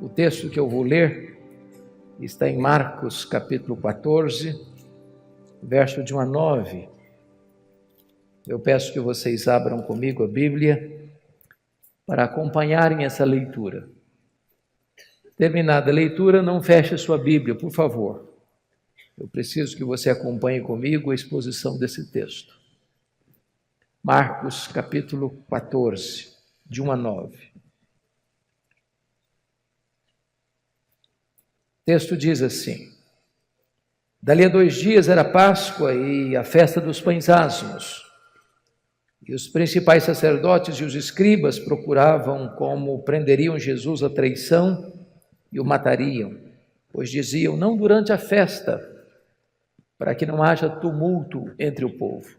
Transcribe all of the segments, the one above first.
O texto que eu vou ler está em Marcos capítulo 14, verso de 1 a 9. Eu peço que vocês abram comigo a Bíblia para acompanharem essa leitura. Terminada a leitura, não feche sua Bíblia, por favor. Eu preciso que você acompanhe comigo a exposição desse texto. Marcos capítulo 14, de 1 a 9. O texto diz assim: Dali a 2 dias era Páscoa e a festa dos pães asmos. E os principais sacerdotes e os escribas procuravam como prenderiam Jesus à traição e o matariam, pois diziam: não durante a festa, para que não haja tumulto entre o povo.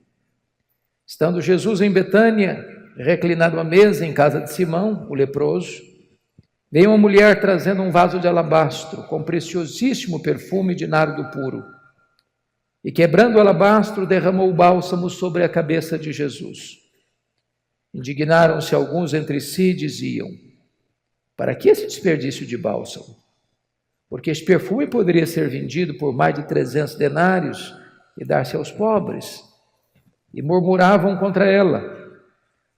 Estando Jesus em Betânia, reclinado à mesa em casa de Simão, o leproso, veio uma mulher trazendo um vaso de alabastro com preciosíssimo perfume de nardo puro. E quebrando o alabastro, derramou o bálsamo sobre a cabeça de Jesus. Indignaram-se alguns entre si e diziam: para que esse desperdício de bálsamo? Porque este perfume poderia ser vendido por mais de 300 denários e dar-se aos pobres. E murmuravam contra ela.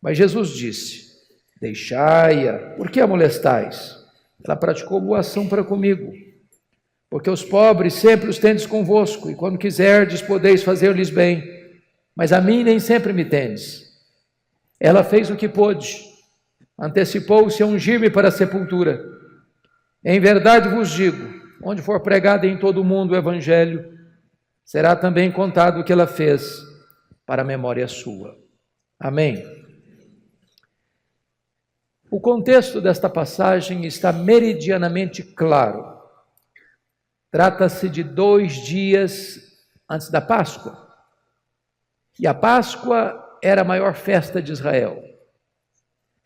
Mas Jesus disse: deixai-a, por que a molestais? Ela praticou boa ação para comigo. Porque os pobres sempre os tendes convosco, e quando quiserdes podeis fazer-lhes bem, mas a mim nem sempre me tendes. Ela fez o que pôde, antecipou-se a ungir-me para a sepultura. Em verdade vos digo, onde for pregado em todo o mundo o evangelho, será também contado o que ela fez para a memória sua. Amém. O contexto desta passagem está meridianamente claro. Trata-se de 2 dias antes da Páscoa. E a Páscoa era a maior festa de Israel.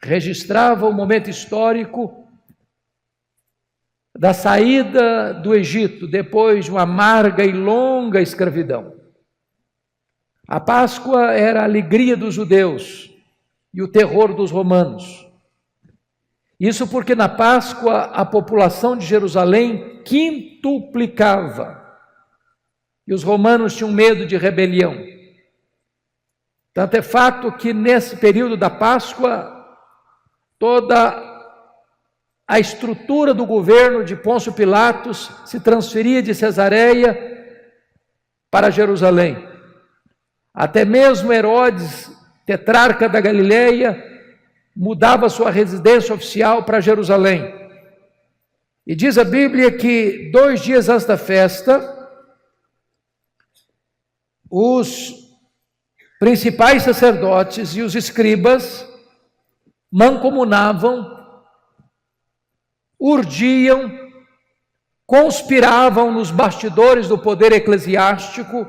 Registrava o momento histórico da saída do Egito, depois de uma amarga e longa escravidão. A Páscoa era a alegria dos judeus e o terror dos romanos. Isso porque na Páscoa a população de Jerusalém quintuplicava e os romanos tinham medo de rebelião. Tanto é fato que nesse período da Páscoa toda a estrutura do governo de Pôncio Pilatos se transferia de Cesareia para Jerusalém. Até mesmo Herodes, tetrarca da Galileia, mudava sua residência oficial para Jerusalém. E diz a Bíblia que 2 dias antes da festa, os principais sacerdotes e os escribas mancomunavam, urdiam, conspiravam nos bastidores do poder eclesiástico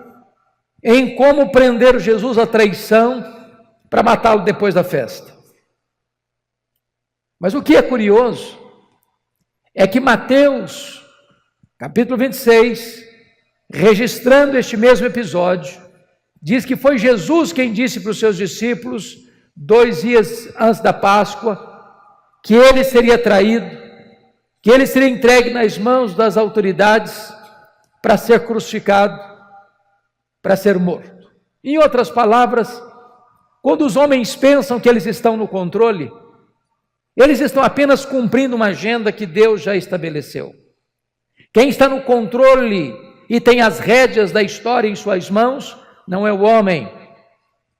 em como prender Jesus à traição para matá-lo depois da festa. Mas o que é curioso é que Mateus, capítulo 26, registrando este mesmo episódio, diz que foi Jesus quem disse para os seus discípulos, 2 dias antes da Páscoa, que ele seria traído, que ele seria entregue nas mãos das autoridades para ser crucificado, para ser morto. Em outras palavras, quando os homens pensam que eles estão no controle, eles estão apenas cumprindo uma agenda que Deus já estabeleceu. Quem está no controle e tem as rédeas da história em suas mãos, não é o homem,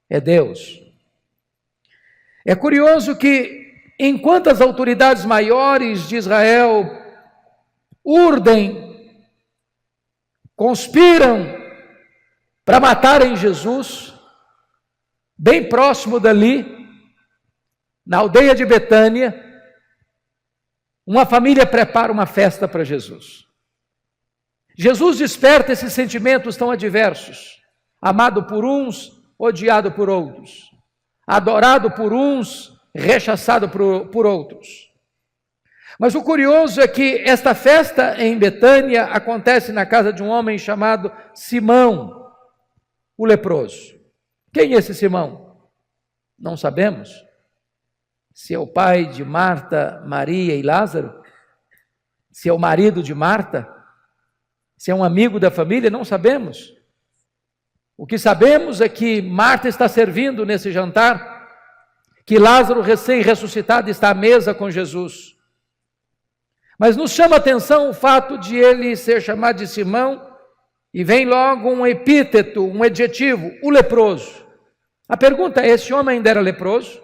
é Deus. É curioso que, enquanto as autoridades maiores de Israel urdem, conspiram para matarem Jesus, bem próximo dali, na aldeia de Betânia, uma família prepara uma festa para Jesus. Jesus desperta esses sentimentos tão adversos, amado por uns, odiado por outros, adorado por uns, rechaçado por outros. Mas o curioso é que esta festa em Betânia acontece na casa de um homem chamado Simão, o leproso. Quem é esse Simão? Não sabemos. Se é o pai de Marta, Maria e Lázaro, Se é o marido de Marta, se é um amigo da família, não sabemos. O que sabemos é que Marta está servindo nesse jantar, que Lázaro recém-ressuscitado está à mesa com Jesus. Mas nos chama a atenção o fato de ele ser chamado de Simão, e vem logo um epíteto, um adjetivo, o leproso. A pergunta é: esse homem ainda era leproso?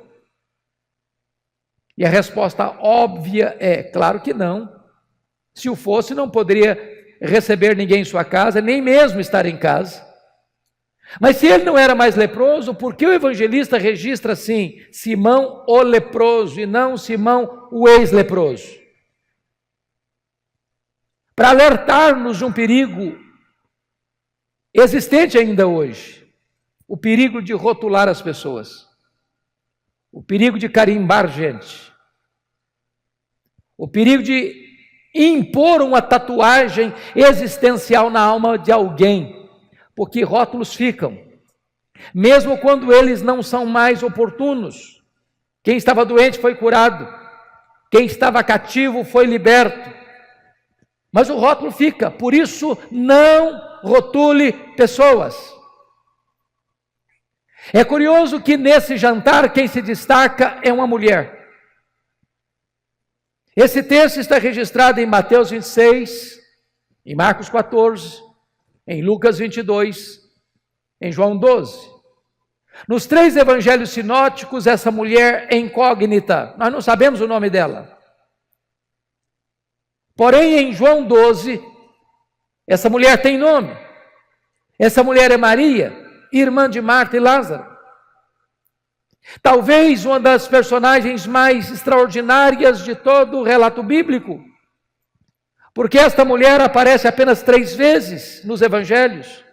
E a resposta óbvia é: claro que não. Se o fosse, não poderia receber ninguém em sua casa, nem mesmo estar em casa. Mas se ele não era mais leproso, por que o evangelista registra assim, Simão o leproso, e não Simão o ex-leproso? Para alertar-nos de um perigo existente ainda hoje, o perigo de rotular as pessoas, o perigo de carimbar gente, o perigo de impor uma tatuagem existencial na alma de alguém, porque rótulos ficam, mesmo quando eles não são mais oportunos. Quem estava doente foi curado, quem estava cativo foi liberto, mas o rótulo fica. Por isso, não rotule pessoas. É curioso que nesse jantar quem se destaca é uma mulher. Esse texto está registrado em Mateus 26, em Marcos 14, em Lucas 22, em João 12. Nos 3 evangelhos sinóticos, essa mulher é incógnita, nós não sabemos o nome dela. Porém, em João 12, essa mulher tem nome. Essa mulher é Maria, irmã de Marta e Lázaro. Talvez uma das personagens mais extraordinárias de todo o relato bíblico, porque esta mulher aparece apenas 3 vezes nos evangelhos,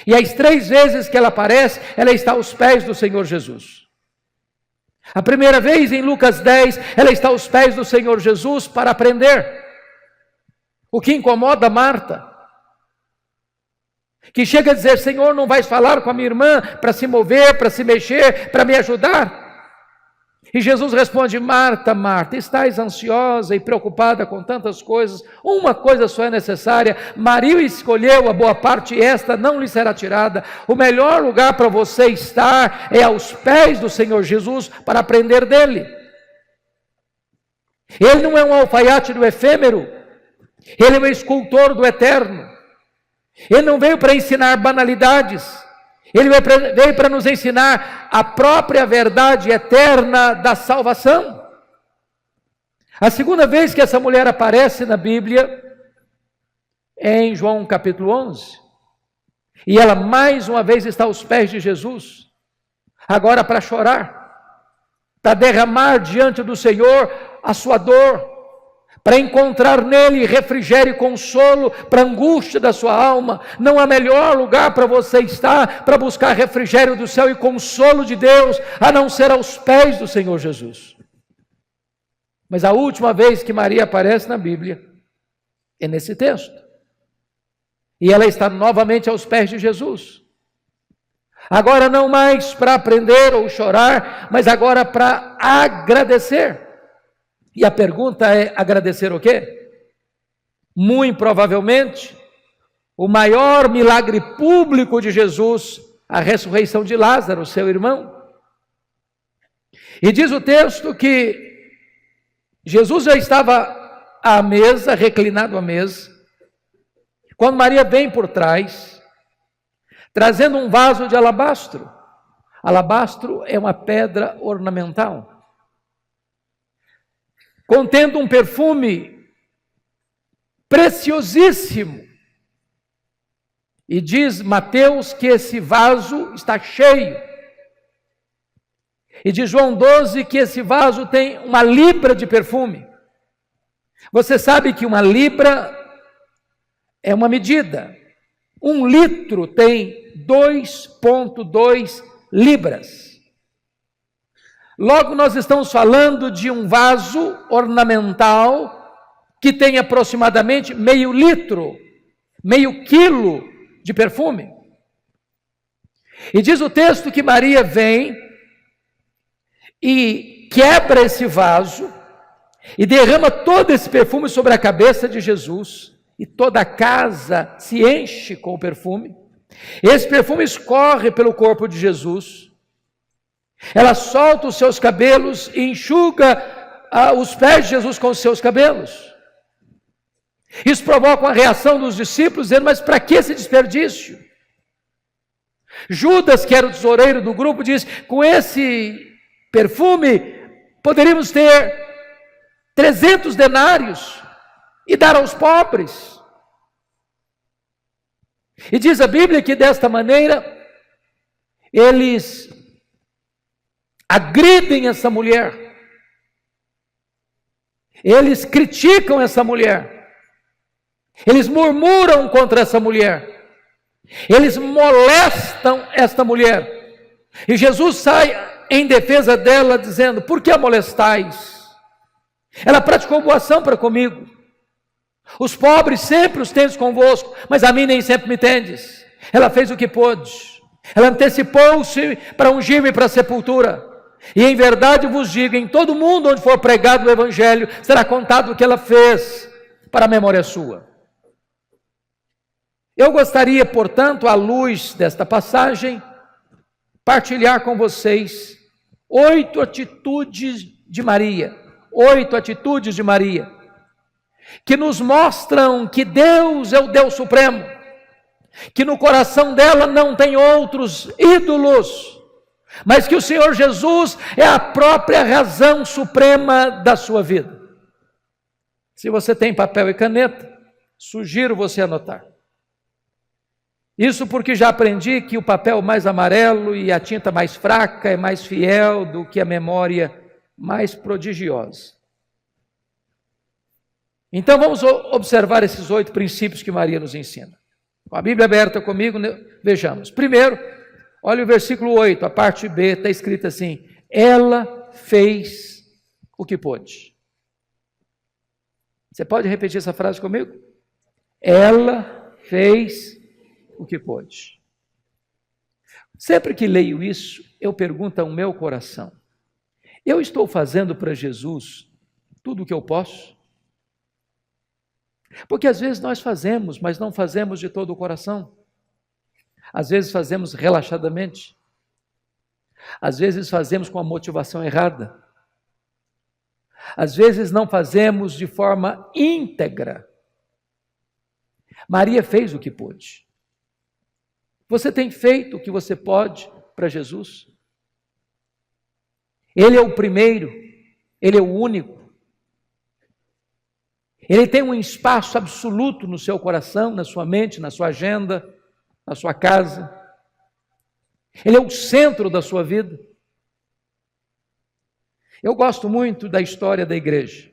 e as 3 vezes que ela aparece, ela está aos pés do Senhor Jesus. A primeira vez, em Lucas 10, ela está aos pés do Senhor Jesus para aprender, o que incomoda Marta, que chega a dizer: Senhor, não vais falar com a minha irmã para se mover, para se mexer, para me ajudar? E Jesus responde: Marta, Marta, estás ansiosa e preocupada com tantas coisas, uma coisa só é necessária. Maria escolheu a boa parte e esta não lhe será tirada. O melhor lugar para você estar é aos pés do Senhor Jesus para aprender dele. Ele não é um alfaiate do efêmero, ele é um escultor do eterno. Ele não veio para ensinar banalidades, ele veio para nos ensinar a própria verdade eterna da salvação. A segunda vez que essa mulher aparece na Bíblia é em João capítulo 11. E ela mais uma vez está aos pés de Jesus, agora para chorar, para derramar diante do Senhor a sua dor, para encontrar nele refrigério e consolo para a angústia da sua alma. Não há melhor lugar para você estar, para buscar refrigério do céu e consolo de Deus, a não ser aos pés do Senhor Jesus. Mas a última vez que Maria aparece na Bíblia é nesse texto. E ela está novamente aos pés de Jesus. Agora não mais para aprender ou chorar, mas agora para agradecer. E a pergunta é: agradecer o quê? Muito provavelmente, o maior milagre público de Jesus, a ressurreição de Lázaro, seu irmão. E diz o texto que Jesus já estava à mesa, reclinado à mesa, quando Maria vem por trás, trazendo um vaso de alabastro. Alabastro é uma pedra ornamental, contendo um perfume preciosíssimo. E diz Mateus que esse vaso está cheio. E diz João 12 que esse vaso tem 1 libra de perfume. Você sabe que 1 libra é uma medida. 1 litro tem 2,2 libras. Logo, nós estamos falando de um vaso ornamental que tem aproximadamente meio litro, meio quilo de perfume. E diz o texto que Maria vem e quebra esse vaso e derrama todo esse perfume sobre a cabeça de Jesus, e toda a casa se enche com o perfume. Esse perfume escorre pelo corpo de Jesus. Ela solta os seus cabelos e enxuga os pés de Jesus com os seus cabelos. Isso provoca uma reação dos discípulos, dizendo: mas para que esse desperdício? Judas, que era o tesoureiro do grupo, diz: com esse perfume poderíamos ter 300 denários e dar aos pobres. E diz a Bíblia que desta maneira eles agridem essa mulher, eles criticam essa mulher, eles murmuram contra essa mulher, eles molestam esta mulher. E Jesus sai em defesa dela, dizendo: por que a molestais? Ela praticou boa ação para comigo. Os pobres sempre os tendes convosco, mas a mim nem sempre me tendes. Ela fez o que pôde. Ela antecipou-se para ungir-me para a sepultura. E em verdade vos digo, em todo mundo onde for pregado o Evangelho, será contado o que ela fez para a memória sua. Eu gostaria, portanto, à luz desta passagem, partilhar com vocês 8 atitudes de Maria. 8 atitudes de Maria, que nos mostram que Deus é o Deus Supremo, que no coração dela não tem outros ídolos, mas que o Senhor Jesus é a própria razão suprema da sua vida. Se você tem papel e caneta, sugiro você anotar. Isso porque já aprendi que o papel mais amarelo e a tinta mais fraca é mais fiel do que a memória mais prodigiosa. Então vamos observar esses 8 princípios que Maria nos ensina. Com a Bíblia aberta comigo, vejamos. Primeiro, olha o versículo 8, a parte B, está escrito assim: ela fez o que pôde. Você pode repetir essa frase comigo? Ela fez o que pôde. Sempre que leio isso, eu pergunto ao meu coração: eu estou fazendo para Jesus tudo o que eu posso? Porque às vezes nós fazemos, mas não fazemos de todo o coração. Às vezes fazemos relaxadamente. Às vezes fazemos com a motivação errada. Às vezes não fazemos de forma íntegra. Maria fez o que pôde. Você tem feito o que você pode para Jesus? Ele é o primeiro, Ele é o único. Ele tem um espaço absoluto no seu coração, na sua mente, na sua agenda, na sua casa. Ele é o centro da sua vida. Eu gosto muito da história da igreja.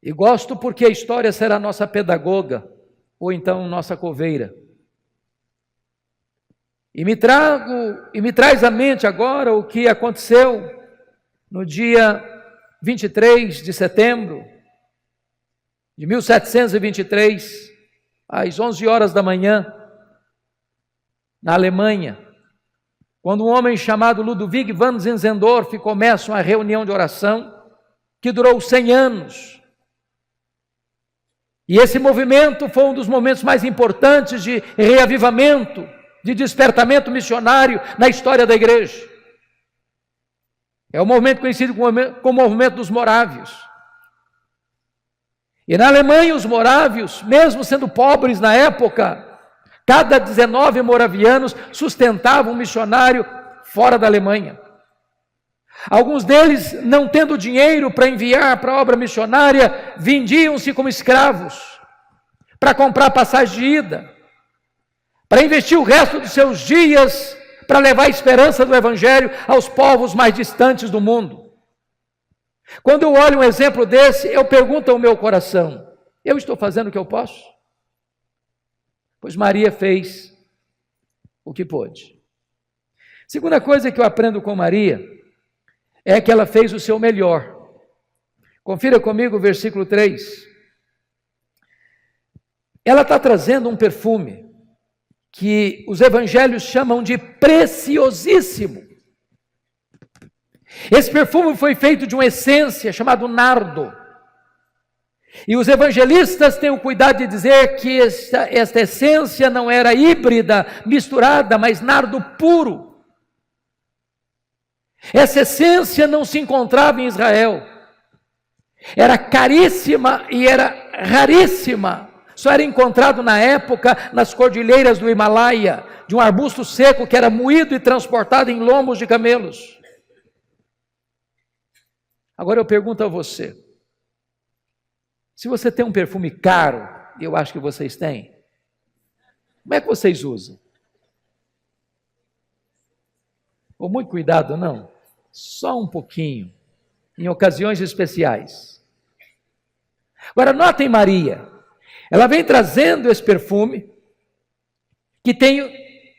E gosto porque a história será nossa pedagoga, ou então nossa coveira. E me traz à mente agora o que aconteceu no dia 23 de setembro de 1723, às 11 horas da manhã, na Alemanha, quando um homem chamado Ludwig van Zinzendorf começa uma reunião de oração que durou 100 anos. E esse movimento foi um dos momentos mais importantes de reavivamento, de despertamento missionário na história da igreja. É o movimento conhecido como o movimento dos morávios. E na Alemanha, os morávios, mesmo sendo pobres na época, cada 19 moravianos sustentavam um missionário fora da Alemanha. Alguns deles, não tendo dinheiro para enviar para a obra missionária, vendiam-se como escravos para comprar passagem de ida, para investir o resto dos seus dias para levar a esperança do Evangelho aos povos mais distantes do mundo. Quando eu olho um exemplo desse, eu pergunto ao meu coração: eu estou fazendo o que eu posso? Pois Maria fez o que pôde. Segunda coisa que eu aprendo com Maria é que ela fez o seu melhor. Confira comigo o versículo 3. Ela está trazendo um perfume que os evangelhos chamam de preciosíssimo. Esse perfume foi feito de uma essência chamada nardo. E os evangelistas têm o cuidado de dizer que esta essência não era híbrida, misturada, mas nardo puro. Essa essência não se encontrava em Israel. Era caríssima e era raríssima. Só era encontrado na época nas cordilheiras do Himalaia, de um arbusto seco que era moído e transportado em lombos de camelos. Agora eu pergunto a você, se você tem um perfume caro, e eu acho que vocês têm, como é que vocês usam? Com muito cuidado, não? Só um pouquinho, em ocasiões especiais. Agora notem Maria, ela vem trazendo esse perfume, que tem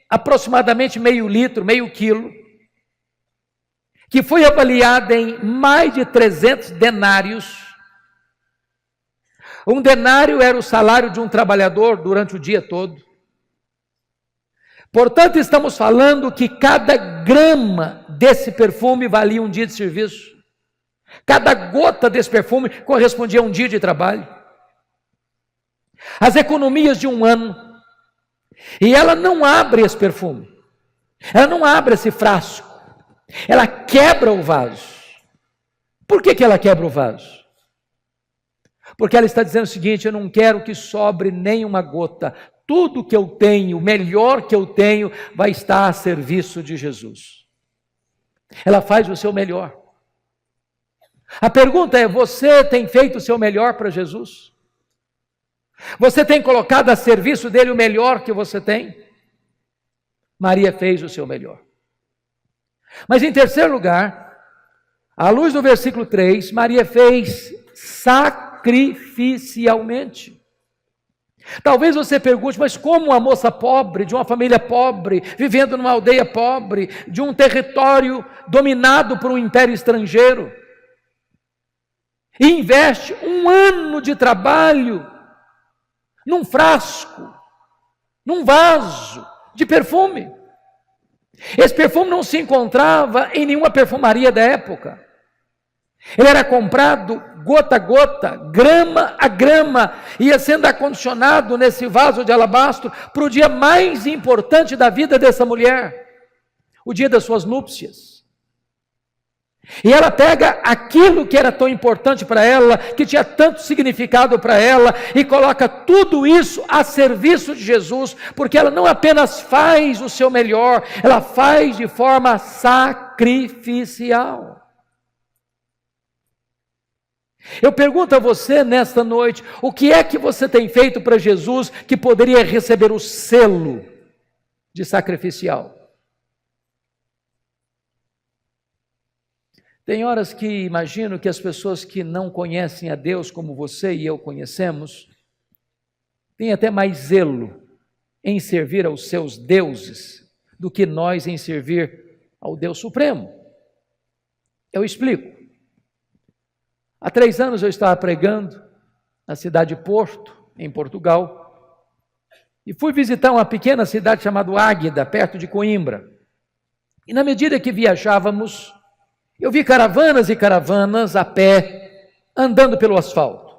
aproximadamente meio litro, meio quilo, que foi avaliada em mais de 300 denários. Um denário era o salário de um trabalhador durante o dia todo. Portanto, estamos falando que cada grama desse perfume valia um dia de serviço. Cada gota desse perfume correspondia a um dia de trabalho. As economias de um ano. E ela não abre esse perfume. Ela não abre esse frasco. Ela quebra o vaso. Por que ela quebra o vaso? Porque ela está dizendo o seguinte: eu não quero que sobre nenhuma gota. Tudo que eu tenho, o melhor que eu tenho, vai estar a serviço de Jesus. Ela faz o seu melhor. A pergunta é: você tem feito o seu melhor para Jesus? Você tem colocado a serviço dele o melhor que você tem? Maria fez o seu melhor. Mas em terceiro lugar, à luz do versículo 3, Maria fez sacrificialmente. Talvez você pergunte, mas como uma moça pobre, de uma família pobre, vivendo numa aldeia pobre, de um território dominado por um império estrangeiro, e investe um ano de trabalho num frasco, num vaso de perfume? Esse perfume não se encontrava em nenhuma perfumaria da época. Ele era comprado gota a gota, grama a grama, ia sendo acondicionado nesse vaso de alabastro para o dia mais importante da vida dessa mulher, o dia das suas núpcias. E ela pega aquilo que era tão importante para ela, que tinha tanto significado para ela, e coloca tudo isso a serviço de Jesus, porque ela não apenas faz o seu melhor, ela faz de forma sacrificial. Eu pergunto a você nesta noite, o que é que você tem feito para Jesus que poderia receber o selo de sacrificial? Tem horas que imagino que as pessoas que não conhecem a Deus como você e eu conhecemos, têm até mais zelo em servir aos seus deuses do que nós em servir ao Deus Supremo. Eu explico. Há 3 anos eu estava pregando na cidade de Porto, em Portugal, e fui visitar uma pequena cidade chamada Águeda, perto de Coimbra. E na medida que viajávamos, eu vi caravanas e caravanas a pé, andando pelo asfalto.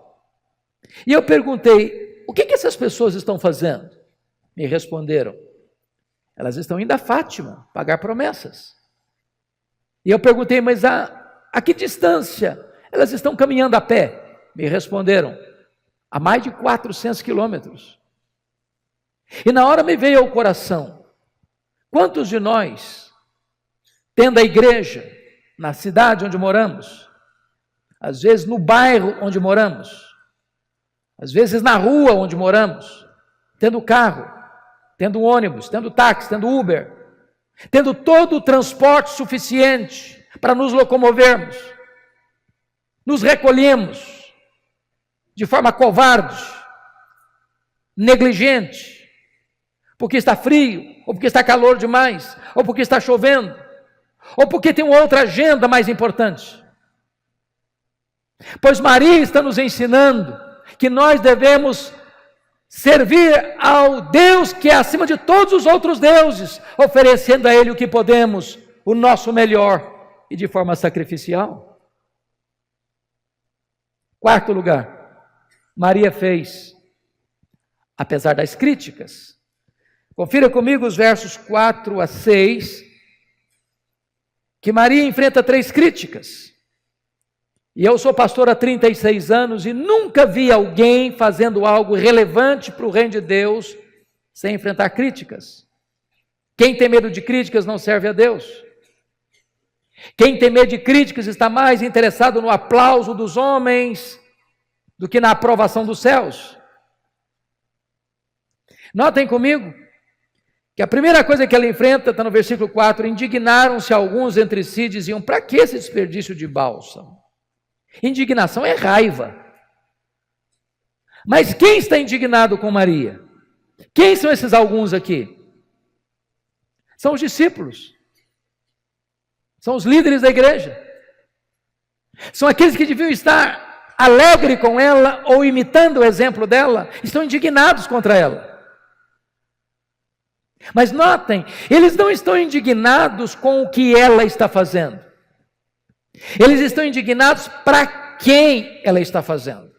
E eu perguntei, o que essas pessoas estão fazendo? Me responderam, elas estão indo a Fátima, pagar promessas. E eu perguntei, mas a que distância elas estão caminhando a pé? Me responderam, a mais de 400 quilômetros. E na hora me veio ao coração, quantos de nós, tendo a igreja na cidade onde moramos, às vezes no bairro onde moramos, às vezes na rua onde moramos, tendo carro, tendo ônibus, tendo táxi, tendo Uber, tendo todo o transporte suficiente para nos locomovermos, nos recolhemos de forma covarde, negligente, porque está frio, ou porque está calor demais, ou porque está chovendo, ou porque tem uma outra agenda mais importante. Pois Maria está nos ensinando que nós devemos servir ao Deus que é acima de todos os outros deuses, oferecendo a Ele o que podemos, o nosso melhor, e de forma sacrificial. Quarto lugar, Maria fez, apesar das críticas. Confira comigo os versos 4 a 6, que Maria enfrenta 3 críticas. E eu sou pastor há 36 anos e nunca vi alguém fazendo algo relevante para o reino de Deus sem enfrentar críticas. Quem tem medo de críticas não serve a Deus. Quem tem medo de críticas está mais interessado no aplauso dos homens do que na aprovação dos céus. Notem comigo que a primeira coisa que ela enfrenta está no versículo 4, indignaram-se alguns entre si, diziam, para que esse desperdício de bálsamo? Indignação é raiva. Mas quem está indignado com Maria? Quem são esses alguns aqui? São os discípulos. São os líderes da igreja. São aqueles que deviam estar alegre com ela ou imitando o exemplo dela, estão indignados contra ela. Mas notem, eles não estão indignados com o que ela está fazendo. Eles estão indignados para quem ela está fazendo.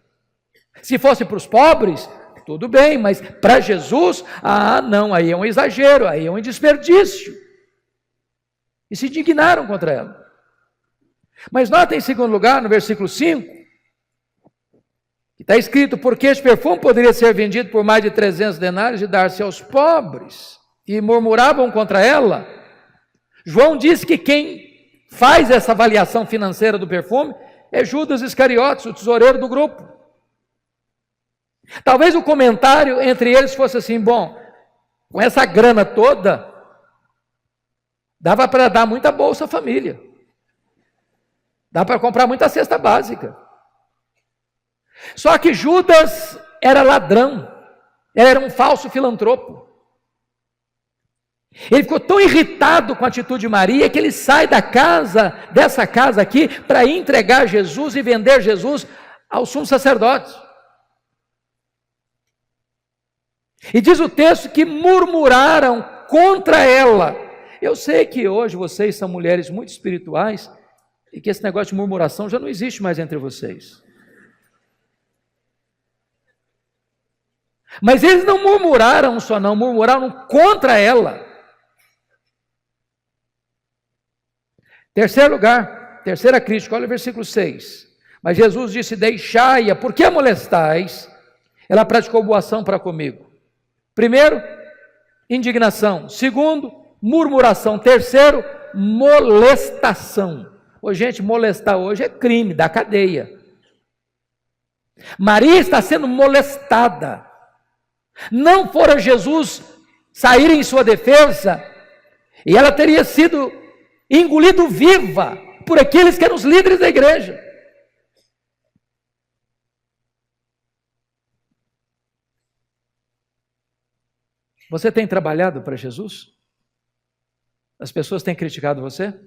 Se fosse para os pobres, tudo bem, mas para Jesus, não, aí é um exagero, aí é um desperdício. E se indignaram contra ela. Mas notem em segundo lugar, no versículo 5, que está escrito, porque este perfume poderia ser vendido por mais de 300 denários e dar-se aos pobres. E murmuravam contra ela. João diz que quem faz essa avaliação financeira do perfume é Judas Iscariotes, o tesoureiro do grupo. Talvez o comentário entre eles fosse assim, bom, com essa grana toda, dava para dar muita bolsa à família. Dá para comprar muita cesta básica. Só que Judas era ladrão, era um falso filantropo. Ele ficou tão irritado com a atitude de Maria que ele sai dessa casa aqui, para entregar Jesus e vender Jesus ao sumo sacerdote. E diz o texto que murmuraram contra ela. Eu sei que hoje vocês são mulheres muito espirituais e que esse negócio de murmuração já não existe mais entre vocês. Mas eles não murmuraram só não, murmuraram contra ela. Terceiro lugar, terceira crítica, olha o versículo 6. Mas Jesus disse, deixai-a, por que a molestais? Ela praticou boa ação para comigo. Primeiro, indignação. Segundo, murmuração. Terceiro, molestação. Ô, gente, molestar hoje é crime, dá cadeia. Maria está sendo molestada. Não fora Jesus sair em sua defesa, e ela teria sido engolido viva por aqueles que eram os líderes da igreja. Você tem trabalhado para Jesus? As pessoas têm criticado você?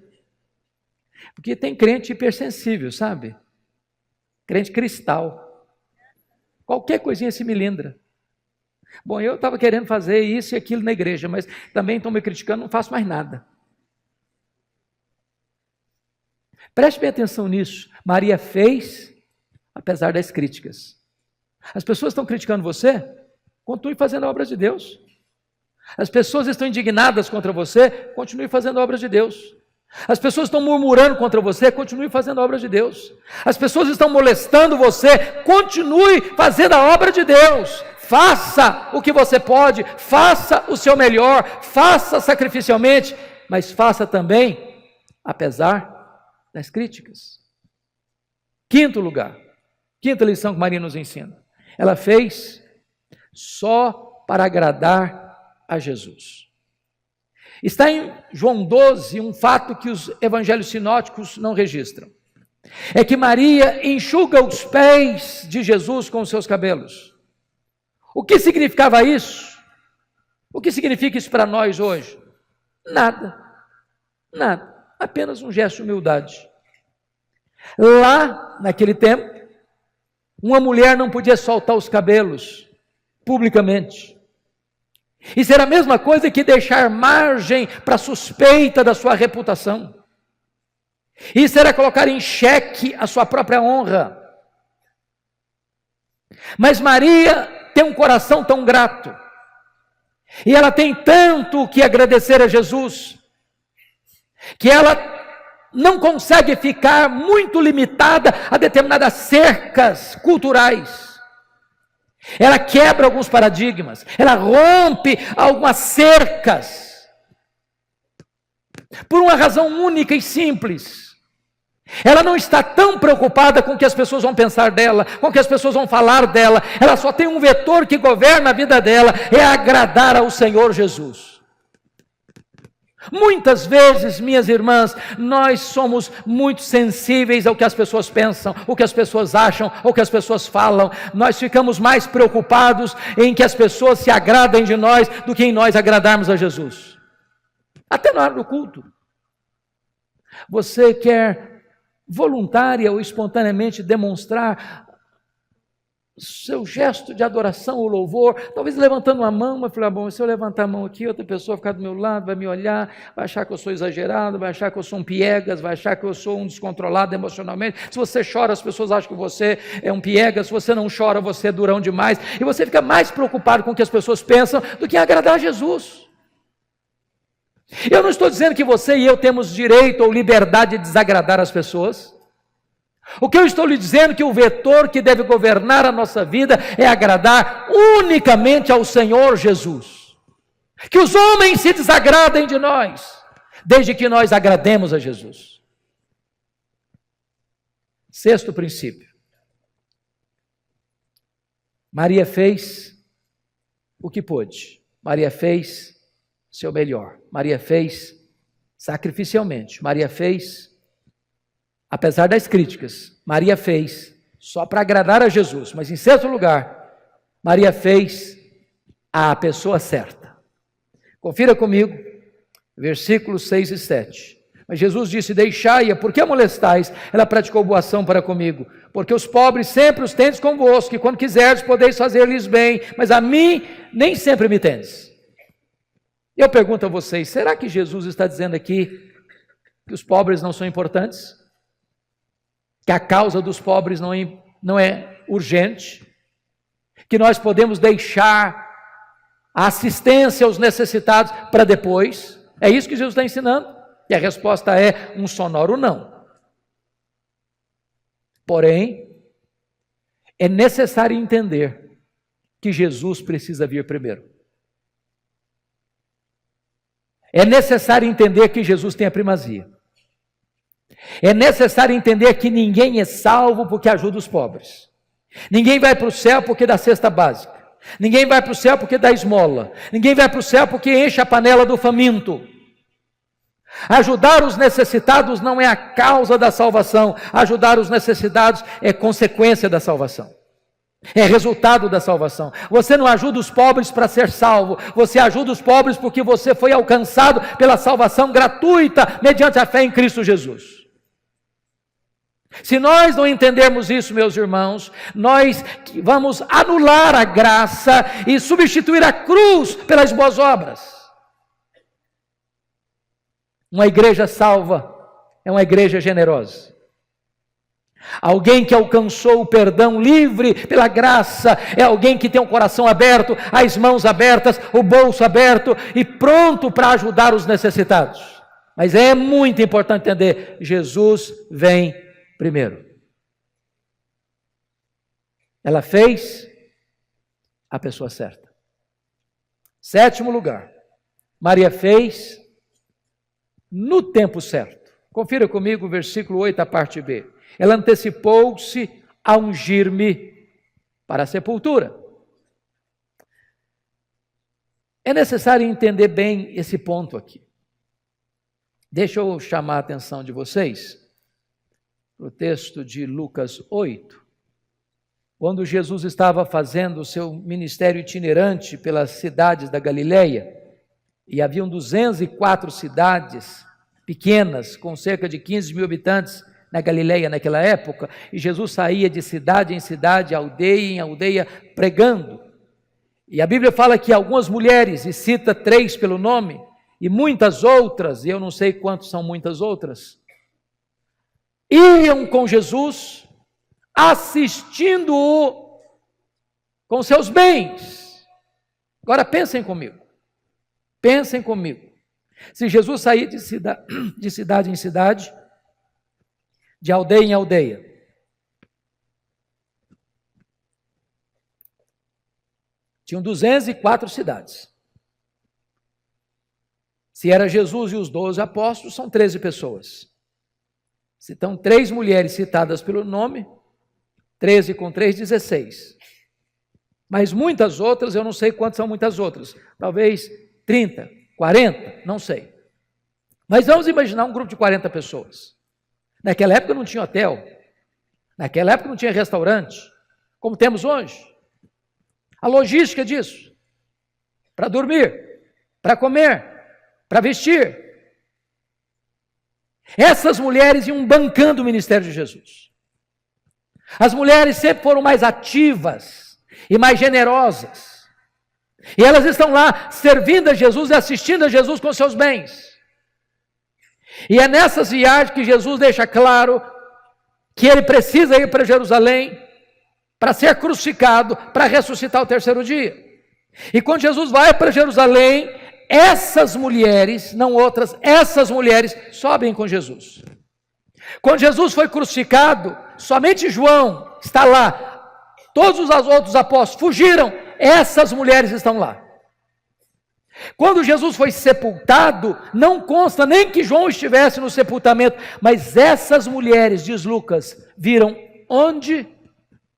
Porque tem crente hipersensível, sabe? Crente cristal. Qualquer coisinha se melindra. Bom, eu estava querendo fazer isso e aquilo na igreja, mas também estão me criticando, não faço mais nada. Preste bem atenção nisso. Maria fez, apesar das críticas. As pessoas estão criticando você? Continue fazendo a obra de Deus. As pessoas estão indignadas contra você? Continue fazendo a obra de Deus. As pessoas estão murmurando contra você? Continue fazendo a obra de Deus. As pessoas estão molestando você? Continue fazendo a obra de Deus. Faça o que você pode, faça o seu melhor, faça sacrificialmente, mas faça também, apesar das críticas. Quinto lugar, quinta lição que Maria nos ensina. Ela fez só para agradar a Jesus. Está em João 12 um fato que os evangelhos sinóticos não registram. É que Maria enxuga os pés de Jesus com os seus cabelos. O que significava isso? O que significa isso para nós hoje? Nada. Nada. Apenas um gesto de humildade. Lá, naquele tempo, uma mulher não podia soltar os cabelos publicamente. Isso era a mesma coisa que deixar margem para suspeita da sua reputação. Isso era colocar em xeque a sua própria honra. Mas Maria tem um coração tão grato, e ela tem tanto que agradecer a Jesus, que ela não consegue ficar muito limitada a determinadas cercas culturais. Ela quebra alguns paradigmas, ela rompe algumas cercas, por uma razão única e simples. Ela não está tão preocupada com o que as pessoas vão pensar dela, com o que as pessoas vão falar dela. Ela só tem um vetor que governa a vida dela, é agradar ao Senhor Jesus. Muitas vezes, minhas irmãs, nós somos muito sensíveis ao que as pessoas pensam, o que as pessoas acham, o que as pessoas falam. Nós ficamos mais preocupados em que as pessoas se agradem de nós do que em nós agradarmos a Jesus. Até na hora do culto. Você quer voluntária ou espontaneamente demonstrar seu gesto de adoração ou louvor, talvez levantando a mão, mas falei, bom, se eu levantar a mão aqui, outra pessoa ficar do meu lado, vai me olhar, vai achar que eu sou exagerado, vai achar que eu sou um piegas, vai achar que eu sou um descontrolado emocionalmente. Se você chora, as pessoas acham que você é um piegas. Se você não chora, você é durão demais, e você fica mais preocupado com o que as pessoas pensam do que em agradar a Jesus. Eu não estou dizendo que você e eu temos direito ou liberdade de desagradar as pessoas. O que eu estou lhe dizendo é que o vetor que deve governar a nossa vida é agradar unicamente ao Senhor Jesus. Que os homens se desagradem de nós, desde que nós agrademos a Jesus. Sexto princípio. Maria fez o que pôde. Maria fez seu melhor. Maria fez sacrificialmente. Maria fez, apesar das críticas, Maria fez só para agradar a Jesus. Mas em sexto lugar, Maria fez a pessoa certa. Confira comigo, versículos 6 e 7. Mas Jesus disse, deixai-a, por que a molestais? Ela praticou boa ação para comigo. Porque os pobres sempre os tendes convosco, e quando quiserdes podeis fazer-lhes bem, mas a mim nem sempre me tendes. Eu pergunto a vocês, será que Jesus está dizendo aqui que os pobres não são importantes? Que a causa dos pobres não é urgente? Que nós podemos deixar a assistência aos necessitados para depois? É isso que Jesus está ensinando? E a resposta é um sonoro não. Porém, é necessário entender que Jesus precisa vir primeiro. É necessário entender que Jesus tem a primazia. É necessário entender que ninguém é salvo porque ajuda os pobres. Ninguém vai para o céu porque dá cesta básica. Ninguém vai para o céu porque dá esmola. Ninguém vai para o céu porque enche a panela do faminto. Ajudar os necessitados não é a causa da salvação. Ajudar os necessitados é consequência da salvação. É resultado da salvação. Você não ajuda os pobres para ser salvo. Você ajuda os pobres porque você foi alcançado pela salvação gratuita mediante a fé em Cristo Jesus. Se nós não entendermos isso, meus irmãos, nós vamos anular a graça e substituir a cruz pelas boas obras. Uma igreja salva é uma igreja generosa. Alguém que alcançou o perdão livre pela graça é alguém que tem o coração aberto, as mãos abertas, o bolso aberto e pronto para ajudar os necessitados. Mas é muito importante entender, Jesus vem primeiro. Ela fez a pessoa certa. Sétimo lugar, Maria fez no tempo certo. Confira comigo o versículo 8, a parte B. Ela antecipou-se a ungir-me para a sepultura. É necessário entender bem esse ponto aqui. Deixa eu chamar a atenção de vocês para o texto de Lucas 8, quando Jesus estava fazendo o seu ministério itinerante pelas cidades da Galileia, e haviam 204 cidades pequenas, com cerca de 15 mil habitantes, na Galileia naquela época, e Jesus saía de cidade em cidade, aldeia em aldeia, pregando. E a Bíblia fala que algumas mulheres, e cita 3 pelo nome, e muitas outras, e eu não sei quantos são muitas outras, iam com Jesus, assistindo-o com seus bens. Agora pensem comigo. Se Jesus sair de cidade em cidade, de aldeia em aldeia, tinham 204 cidades. Se era Jesus e os 12 apóstolos, são 13 pessoas. Se estão 3 mulheres citadas pelo nome, 13 com 3, 16. Mas muitas outras, eu não sei quantas são muitas outras. Talvez 30, 40, não sei. Mas vamos imaginar um grupo de 40 pessoas. Naquela época não tinha hotel. Naquela época não tinha restaurante, como temos hoje. A logística disso, para dormir, para comer, para vestir. Essas mulheres iam bancando o ministério de Jesus. As mulheres sempre foram mais ativas e mais generosas. E elas estão lá servindo a Jesus e assistindo a Jesus com seus bens. E é nessas viagens que Jesus deixa claro que ele precisa ir para Jerusalém para ser crucificado, para ressuscitar ao terceiro dia. E quando Jesus vai para Jerusalém, essas mulheres, não outras, essas mulheres sobem com Jesus. Quando Jesus foi crucificado, somente João está lá. Todos os outros apóstolos fugiram, essas mulheres estão lá. Quando Jesus foi sepultado, não consta nem que João estivesse no sepultamento, mas essas mulheres, diz Lucas, viram onde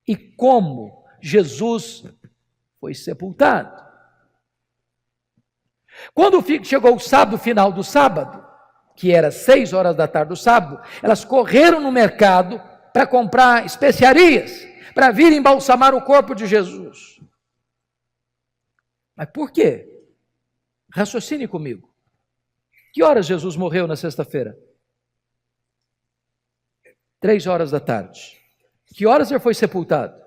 e como Jesus foi sepultado. Quando chegou o sábado, final do sábado, que era 6 horas da tarde do sábado, elas correram no mercado para comprar especiarias, para vir embalsamar o corpo de Jesus. Mas por quê? Raciocine comigo. Que horas Jesus morreu na sexta-feira? 3 horas da tarde. Que horas ele foi sepultado?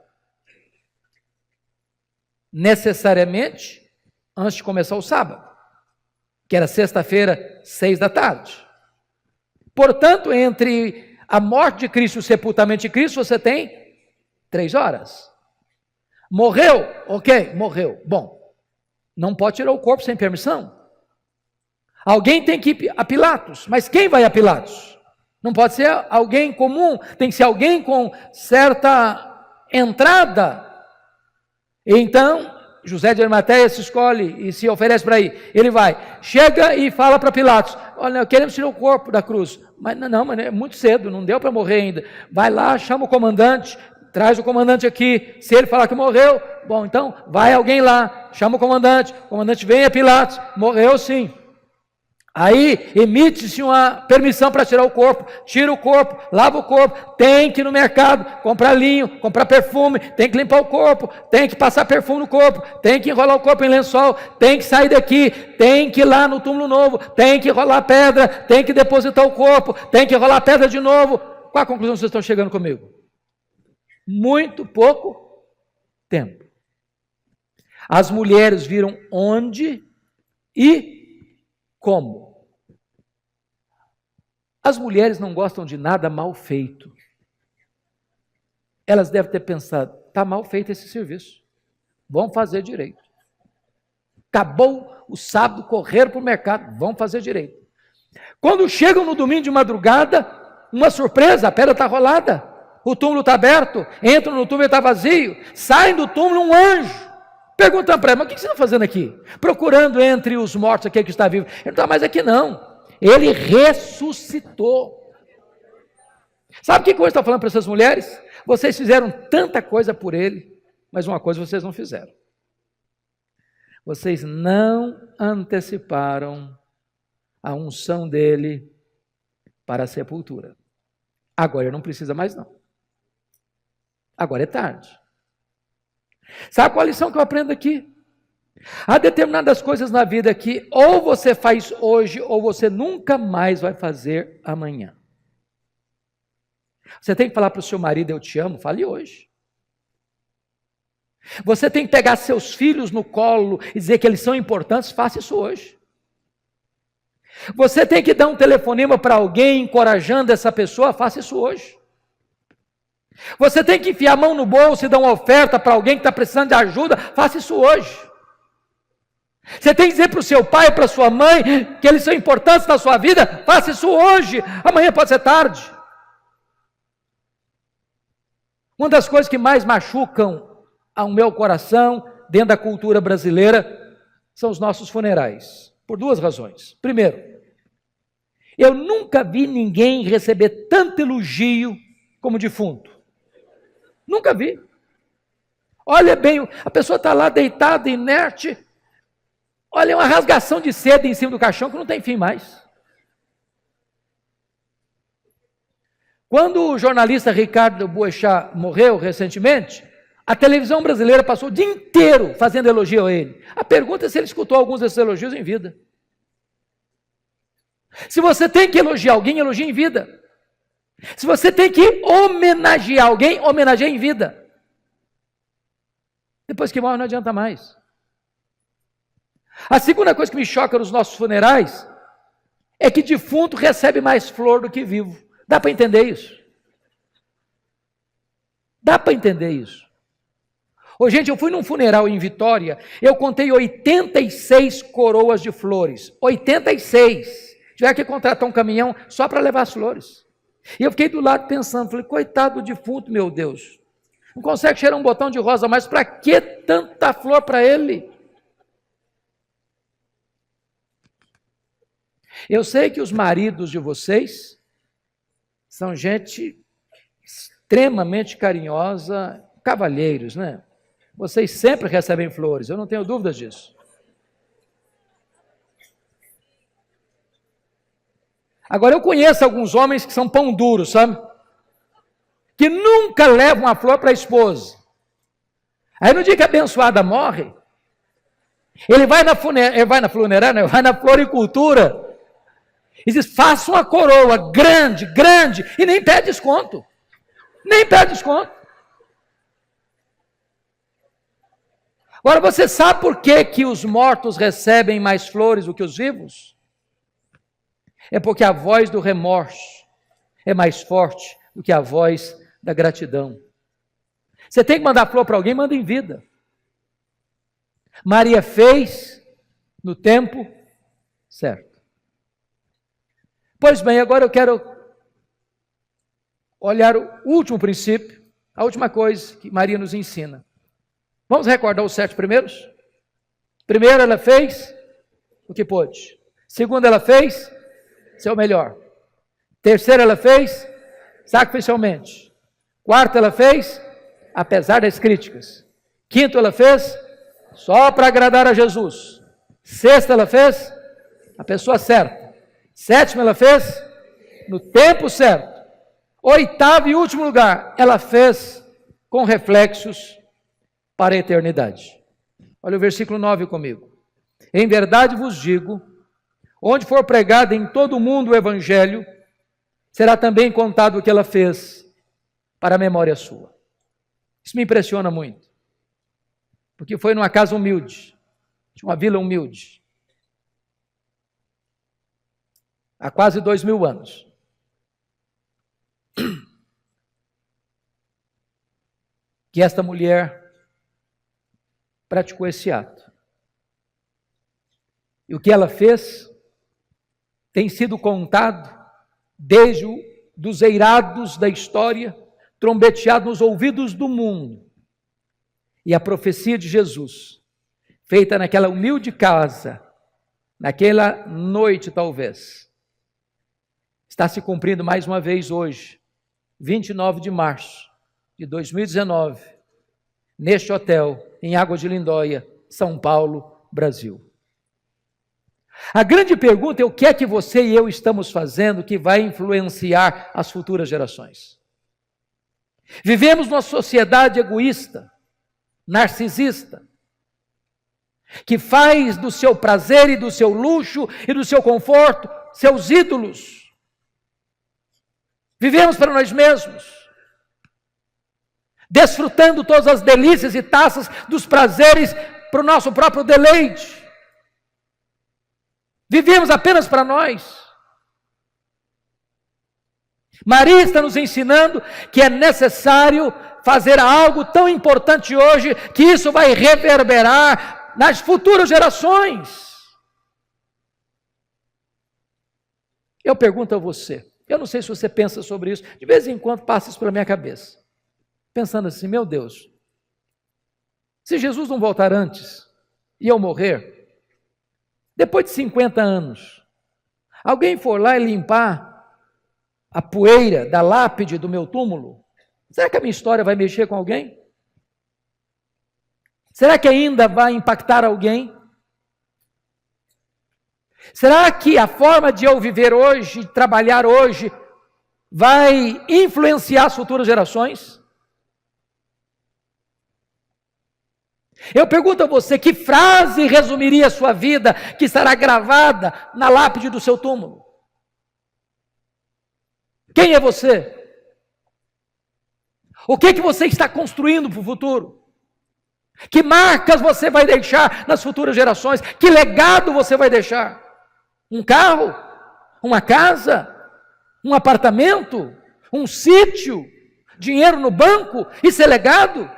Necessariamente antes de começar o sábado, que era sexta-feira, 6 da tarde. Portanto, entre a morte de Cristo e o sepultamento de Cristo, você tem 3 horas. Morreu? Ok, morreu. Bom, não pode tirar o corpo sem permissão. Alguém tem que ir a Pilatos, mas quem vai a Pilatos? Não pode ser alguém comum, tem que ser alguém com certa entrada. Então, José de Arimateia se escolhe e se oferece para ir. Ele vai, chega e fala para Pilatos: olha, queremos tirar o corpo da cruz. Mas não, é muito cedo, não deu para morrer ainda. Vai lá, chama o comandante, traz o comandante aqui. Se ele falar que morreu, bom, então vai alguém lá, chama o comandante vem a Pilatos, morreu sim. Aí emite-se uma permissão para tirar o corpo, tira o corpo, lava o corpo, tem que ir no mercado, comprar linho, comprar perfume, tem que limpar o corpo, tem que passar perfume no corpo, tem que enrolar o corpo em lençol, tem que sair daqui, tem que ir lá no túmulo novo, tem que rolar pedra, tem que depositar o corpo, tem que rolar pedra de novo. Qual a conclusão vocês estão chegando comigo? Muito pouco tempo. As mulheres viram onde e como? As mulheres não gostam de nada mal feito. Elas devem ter pensado: está mal feito esse serviço, vamos fazer direito. Acabou o sábado, correram para o mercado, vamos fazer direito. Quando chegam no domingo de madrugada, uma surpresa, a pedra está rolada, o túmulo está aberto, entram no túmulo e está vazio, saem do túmulo um anjo, perguntando para ela: mas o que você está fazendo aqui? Procurando entre os mortos aquele que está vivo. Ele não está mais aqui não, ele ressuscitou. Sabe o que eu estou falando para essas mulheres? Vocês fizeram tanta coisa por ele, mas uma coisa vocês não fizeram: vocês não anteciparam a unção dele para a sepultura. Agora ele não precisa mais não, agora é tarde. Sabe qual a lição que eu aprendo aqui? Há determinadas coisas na vida que ou você faz hoje ou você nunca mais vai fazer amanhã. Você tem que falar para o seu marido: eu te amo, fale hoje. Você tem que pegar seus filhos no colo e dizer que eles são importantes, faça isso hoje. Você tem que dar um telefonema para alguém, encorajando essa pessoa, faça isso hoje. Você tem que enfiar a mão no bolso e dar uma oferta para alguém que está precisando de ajuda, faça isso hoje. Você tem que dizer para o seu pai, para a sua mãe, que eles são importantes na sua vida, faça isso hoje, amanhã pode ser tarde. Uma das coisas que mais machucam ao meu coração, dentro da cultura brasileira, são os nossos funerais, por duas razões. Primeiro, eu nunca vi ninguém receber tanto elogio como defunto. Nunca vi. Olha bem, a pessoa está lá deitada, inerte, olha, uma rasgação de seda em cima do caixão que não tem fim mais. Quando o jornalista Ricardo Boechat morreu recentemente, a televisão brasileira passou o dia inteiro fazendo elogio a ele. A pergunta é se ele escutou alguns desses elogios em vida. Se você tem que elogiar alguém, elogie em vida. Se você tem que homenagear alguém, homenageie em vida. Depois que morre não adianta mais. A segunda coisa que me choca nos nossos funerais é que defunto recebe mais flor do que vivo. Dá para entender isso? Dá para entender isso? Ô, gente, eu fui num funeral em Vitória, eu contei 86 coroas de flores. 86. Tiver que contratar um caminhão só para levar as flores. E eu fiquei do lado pensando, falei, coitado do defunto, meu Deus. Não consegue cheirar um botão de rosa, mas para que tanta flor para ele? Eu sei que os maridos de vocês são gente extremamente carinhosa, cavalheiros, né? Vocês sempre recebem flores, eu não tenho dúvidas disso. Agora, eu conheço alguns homens que são pão duro, sabe? Que nunca levam uma flor para a esposa. Aí no dia que a abençoada morre, ele vai na funerária, vai na floricultura, e diz, faça uma coroa grande, grande, e nem pede desconto. Nem pede desconto. Agora, você sabe por que os mortos recebem mais flores do que os vivos? É porque a voz do remorso é mais forte do que a voz da gratidão. Você tem que mandar flor para alguém, manda em vida. Maria fez no tempo certo. Pois bem, agora eu quero olhar o último princípio, a última coisa que Maria nos ensina. Vamos recordar os 7 primeiros? Primeiro, ela fez o que pôde. Segundo, ela fez seu melhor. Terceiro, ela fez sacrificialmente. Quarto, ela fez apesar das críticas. Quinto, ela fez só para agradar a Jesus. Sexto, ela fez a pessoa certa. Sétimo, ela fez no tempo certo. Oitavo e último lugar, ela fez com reflexos para a eternidade. Olha o versículo 9 comigo. Em verdade vos digo, onde for pregado em todo o mundo o evangelho, será também contado o que ela fez para a memória sua. Isso me impressiona muito, porque foi numa casa humilde, uma vila humilde, há quase 2000 anos. Que esta mulher praticou esse ato. E o que ela fez tem sido contado desde dos eirados da história, trombeteado nos ouvidos do mundo. E a profecia de Jesus, feita naquela humilde casa, naquela noite talvez, está se cumprindo mais uma vez hoje, 29 de março de 2019, neste hotel, em Água de Lindóia, São Paulo, Brasil. A grande pergunta é o que é que você e eu estamos fazendo que vai influenciar as futuras gerações. Vivemos numa sociedade egoísta, narcisista, que faz do seu prazer e do seu luxo e do seu conforto seus ídolos. Vivemos para nós mesmos, desfrutando todas as delícias e taças dos prazeres para o nosso próprio deleite. Vivemos apenas para nós. Maria está nos ensinando que é necessário fazer algo tão importante hoje, que isso vai reverberar nas futuras gerações. Eu pergunto a você, eu não sei se você pensa sobre isso, de vez em quando passa isso pela minha cabeça, pensando assim, meu Deus, se Jesus não voltar antes e eu morrer, depois de 50 anos, alguém for lá e limpar a poeira da lápide do meu túmulo, será que a minha história vai mexer com alguém? Será que ainda vai impactar alguém? Será que a forma de eu viver hoje, trabalhar hoje, vai influenciar as futuras gerações? Eu pergunto a você, que frase resumiria a sua vida, que estará gravada na lápide do seu túmulo? Quem é você? O que você está construindo para o futuro? Que marcas você vai deixar nas futuras gerações? Que legado você vai deixar? Um carro? Uma casa? Um apartamento? Um sítio? Dinheiro no banco? Isso é legado?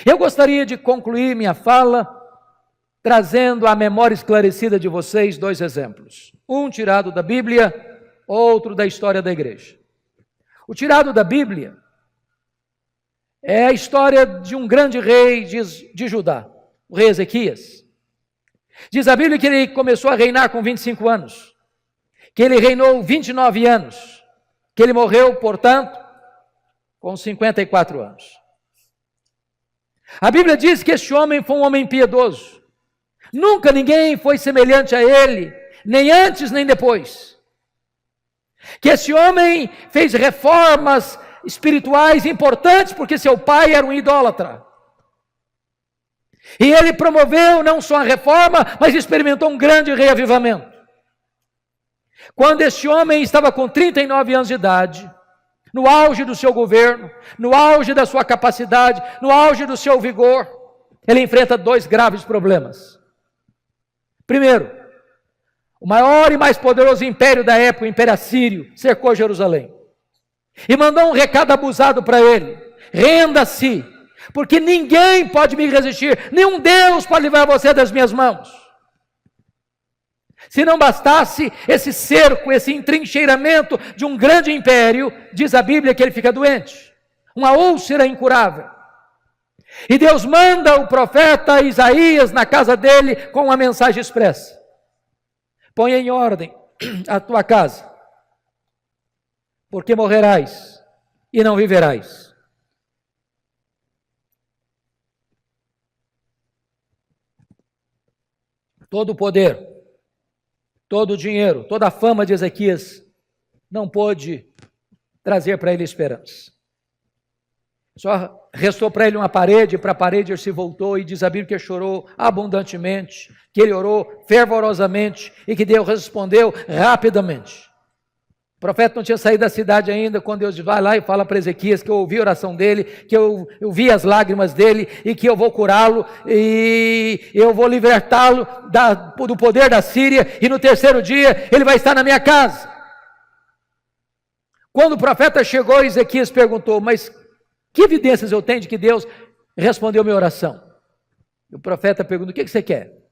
Eu gostaria de concluir minha fala trazendo à memória esclarecida de vocês 2 exemplos. Um tirado da Bíblia, outro da história da igreja. O tirado da Bíblia é a história de um grande rei de Judá, o rei Ezequias. Diz a Bíblia que ele começou a reinar com 25 anos, que ele reinou 29 anos, que ele morreu, portanto, com 54 anos. A Bíblia diz que este homem foi um homem piedoso. Nunca ninguém foi semelhante a ele, nem antes nem depois. Que esse homem fez reformas espirituais importantes, porque seu pai era um idólatra. E ele promoveu não só a reforma, mas experimentou um grande reavivamento. Quando este homem estava com 39 anos de idade, no auge do seu governo, no auge da sua capacidade, no auge do seu vigor, ele enfrenta 2 graves problemas. Primeiro, o maior e mais poderoso império da época, o Império Assírio, cercou Jerusalém. E mandou um recado abusado para ele: renda-se, porque ninguém pode me resistir, nenhum Deus pode livrar você das minhas mãos. Se não bastasse esse cerco, esse entrincheiramento de um grande império, diz a Bíblia que ele fica doente, uma úlcera incurável. E Deus manda o profeta Isaías na casa dele com uma mensagem expressa: põe em ordem a tua casa, porque morrerás e não viverás. Todo o poder, todo o dinheiro, toda a fama de Ezequias não pôde trazer para ele esperança. Só restou para ele uma parede, para a parede ele se voltou, e diz a Bíblia que ele chorou abundantemente, que ele orou fervorosamente e que Deus respondeu rapidamente. O profeta não tinha saído da cidade ainda, quando Deus vai lá e fala para Ezequias que eu ouvi a oração dele, que eu vi as lágrimas dele e que eu vou curá-lo e eu vou libertá-lo do poder da Síria, e no 3º dia ele vai estar na minha casa. Quando o profeta chegou, Ezequias perguntou: mas que evidências eu tenho de que Deus respondeu minha oração? E o profeta pergunta: o que você quer?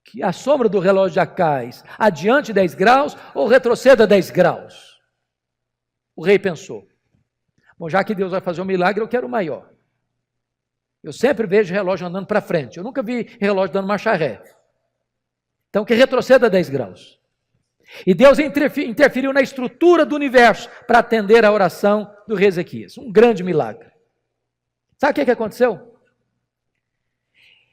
Que a sombra do relógio de Acais adiante 10 graus ou retroceda 10 graus? O rei pensou: bom, já que Deus vai fazer um milagre, eu quero o maior. Eu sempre vejo relógio andando para frente, eu nunca vi relógio dando marcha ré. Então que retroceda 10 graus. E Deus interferiu na estrutura do universo para atender a oração do rei Ezequias. Um grande milagre. Sabe o que aconteceu?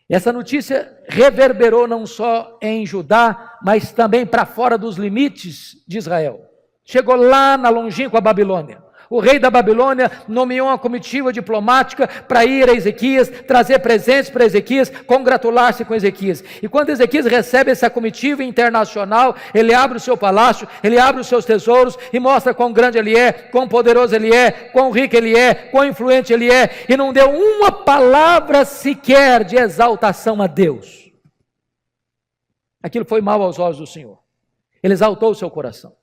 Essa notícia reverberou não só em Judá, mas também para fora dos limites de Israel. Chegou lá na longínqua Babilônia. O rei da Babilônia nomeou uma comitiva diplomática para ir a Ezequias, trazer presentes para Ezequias, congratular-se com Ezequias. E quando Ezequias recebe essa comitiva internacional, ele abre o seu palácio, ele abre os seus tesouros e mostra quão grande ele é, quão poderoso ele é, quão rico ele é, quão influente ele é, e não deu uma palavra sequer de exaltação a Deus. Aquilo foi mal aos olhos do Senhor. Ele exaltou o seu coração.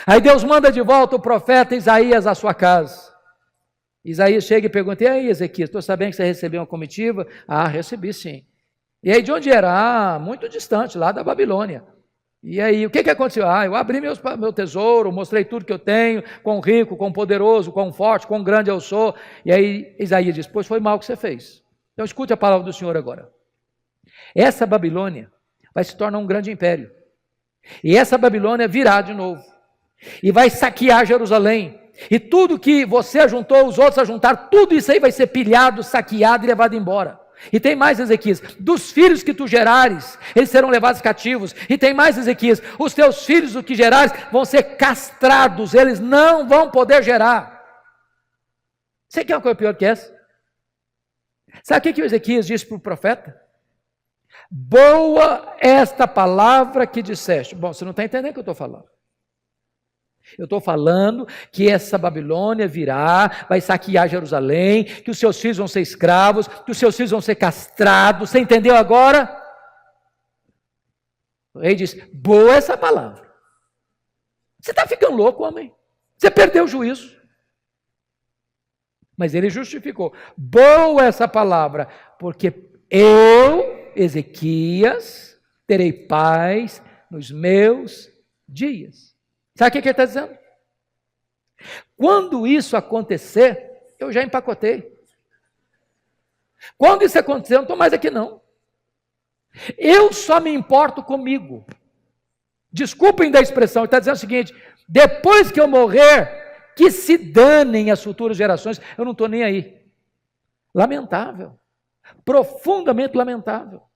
Aí Deus manda de volta o profeta Isaías à sua casa. Isaías chega e pergunta: e aí, Ezequias, estou sabendo que você recebeu uma comitiva? Ah, recebi sim. E aí de onde era? Ah, muito distante, lá da Babilônia. E aí, o que aconteceu? Ah, eu abri meu tesouro, mostrei tudo que eu tenho, quão rico, quão poderoso, quão forte, quão grande eu sou. E aí Isaías diz: pois foi mal o que você fez. Então escute a palavra do Senhor agora. Essa Babilônia vai se tornar um grande império. E essa Babilônia virá de novo. E vai saquear Jerusalém. E tudo que você ajuntou, os outros ajuntaram, tudo isso aí vai ser pilhado, saqueado e levado embora. E tem mais, Ezequias: dos filhos que tu gerares, eles serão levados cativos. E tem mais, Ezequias: os teus filhos, o que gerares, vão ser castrados, eles não vão poder gerar. Você quer uma coisa pior que essa? Sabe o que o Ezequias disse para o profeta? Boa esta palavra que disseste. Bom, você não está entendendo o que eu estou falando. Eu estou falando que essa Babilônia virá, vai saquear Jerusalém, que os seus filhos vão ser escravos, que os seus filhos vão ser castrados. Você entendeu agora? O rei diz: boa essa palavra. Você está ficando louco, homem? Você perdeu o juízo. Mas ele justificou: boa essa palavra, porque eu, Ezequias, terei paz nos meus dias. Sabe o que ele está dizendo? Quando isso acontecer, eu já empacotei. Quando isso acontecer, eu não estou mais aqui não. Eu só me importo comigo. Desculpem da expressão, ele está dizendo o seguinte: depois que eu morrer, que se danem as futuras gerações, eu não estou nem aí. Lamentável. Profundamente lamentável.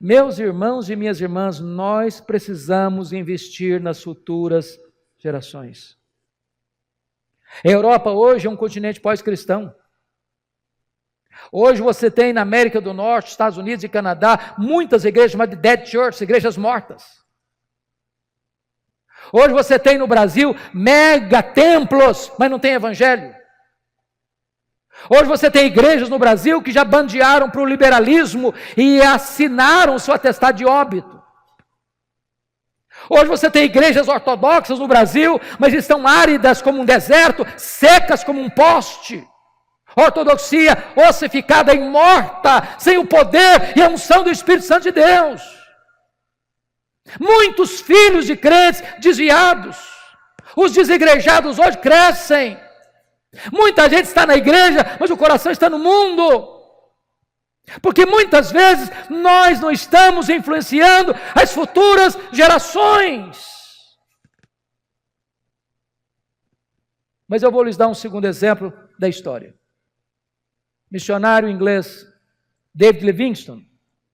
Meus irmãos e minhas irmãs, nós precisamos investir nas futuras gerações. A Europa hoje é um continente pós-cristão. Hoje você tem na América do Norte, Estados Unidos e Canadá, muitas igrejas chamadas de dead church, igrejas mortas. Hoje você tem no Brasil mega templos, mas não tem evangelho. Hoje você tem igrejas no Brasil que já bandearam para o liberalismo e assinaram seu atestado de óbito. Hoje você tem igrejas ortodoxas no Brasil, mas estão áridas como um deserto, secas como um poste. Ortodoxia ossificada e morta, sem o poder e a unção do Espírito Santo de Deus. Muitos filhos de crentes desviados. Os desigrejados hoje crescem. Muita gente está na igreja, mas o coração está no mundo. Porque muitas vezes nós não estamos influenciando as futuras gerações. Mas eu vou lhes dar um segundo exemplo da história. Missionário inglês David Livingstone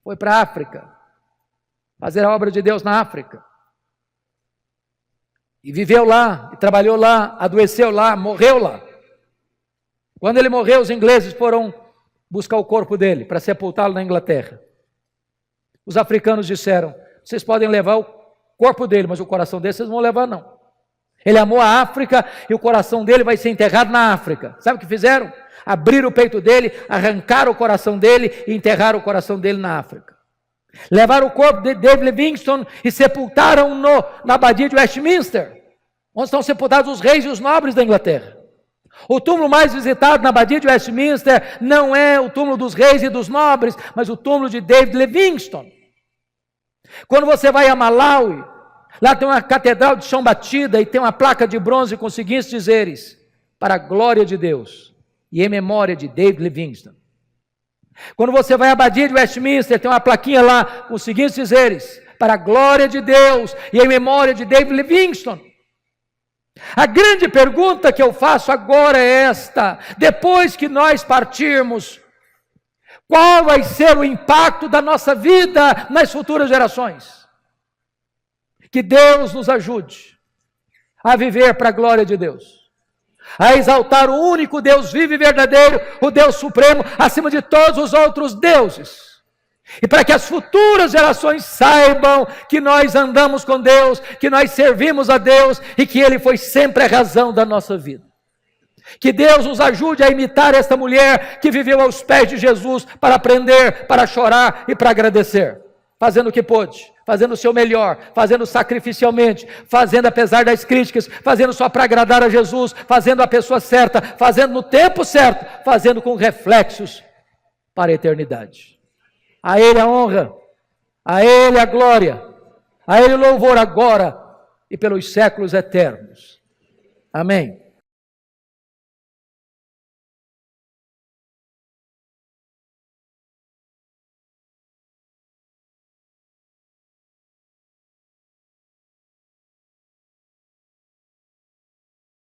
foi para a África fazer a obra de Deus na África. E viveu lá, e trabalhou lá, adoeceu lá, morreu lá. Quando ele morreu, os ingleses foram buscar o corpo dele para sepultá-lo na Inglaterra. Os africanos disseram: vocês podem levar o corpo dele, mas o coração dele vocês não vão levar não. Ele amou a África e o coração dele vai ser enterrado na África. Sabe o que fizeram? Abriram o peito dele, arrancaram o coração dele e enterraram o coração dele na África. Levaram o corpo de David Livingstone e sepultaram-no na abadia de Westminster, onde estão sepultados os reis e os nobres da Inglaterra. O túmulo mais visitado na abadia de Westminster não é o túmulo dos reis e dos nobres, mas o túmulo de David Livingstone. Quando você vai a Malawi, lá tem uma catedral de chão batida e tem uma placa de bronze com os seguintes dizeres: para a glória de Deus e em memória de David Livingstone. Quando você vai à abadia de Westminster, tem uma plaquinha lá com os seguintes dizeres: para a glória de Deus e em memória de David Livingstone. A grande pergunta que eu faço agora é esta: depois que nós partirmos, qual vai ser o impacto da nossa vida nas futuras gerações? Que Deus nos ajude a viver para a glória de Deus, a exaltar o único Deus vivo e verdadeiro, o Deus supremo, acima de todos os outros deuses. E para que as futuras gerações saibam que nós andamos com Deus, que nós servimos a Deus e que Ele foi sempre a razão da nossa vida. Que Deus nos ajude a imitar esta mulher que viveu aos pés de Jesus para aprender, para chorar e para agradecer. Fazendo o que pôde, fazendo o seu melhor, fazendo sacrificialmente, fazendo apesar das críticas, fazendo só para agradar a Jesus, fazendo a pessoa certa, fazendo no tempo certo, fazendo com reflexos para a eternidade. A Ele a honra, a Ele a glória, a Ele o louvor agora e pelos séculos eternos. Amém.